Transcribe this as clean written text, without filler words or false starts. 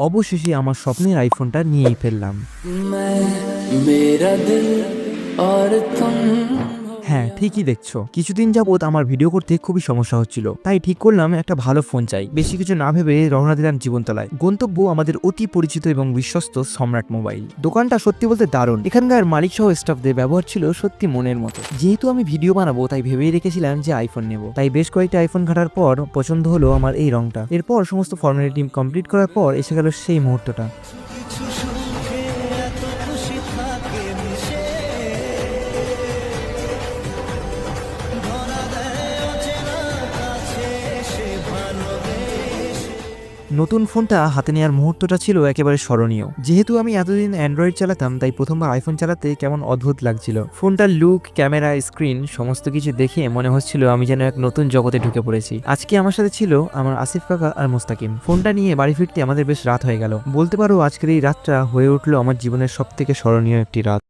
অবশেষে আমার স্বপ্নের আইফোনটা নিয়েই ফেললাম। হ্যাঁ, ঠিকই দেখছো, কিছুদিন যাবত আমার ভিডিও করতে খুবই সমস্যা হচ্ছিল, তাই ঠিক করলাম একটা ভালো ফোন চাই। বেশি কিছু না ভেবে রওনা দিলাম জীবনতলায়। গন্তব্য আমাদের অতি পরিচিত এবং বিশ্বস্ত সম্রাট মোবাইল। দোকানটা সত্যি বলতে দারুণ, এখানকার মালিক সহ স্টাফদের ব্যবহার ছিল সত্যি মনের মতো। যেহেতু আমি ভিডিও বানাবো তাই ভেবেই রেখেছিলাম যে আইফোন নেব, তাই বেশ কয়েকটা আইফোন ঘাটার পর পছন্দ হলো আমার এই রংটা। এরপর সমস্ত ফর্মালিটি কমপ্লিট করার পর এসে গেল সেই মুহূর্তটা। নতুন ফোনটা হাতে নেওয়ার মুহূর্তটা ছিল একেবারে স্মরণীয়। যেহেতু আমি এতদিন অ্যান্ড্রয়েড চালাতাম, তাই প্রথমবার আইফোন চালাতে কেমন অদ্ভুত লাগছিল। ফোনটার লুক, ক্যামেরা, স্ক্রিন সমস্ত কিছু দেখে মনে হচ্ছিল আমি যেন এক নতুন জগতে ঢুকে পড়েছি। আজকে আমার সাথে ছিল আমার আসিফ কাকা আর মোস্তাকিম। ফোনটা নিয়ে বাড়ি ফিরতে আমাদের বেশ রাত হয়ে গেল। বলতে পারো আজকের এই রাতটা হয়ে উঠলো আমার জীবনের সব থেকে স্মরণীয় একটি রাত।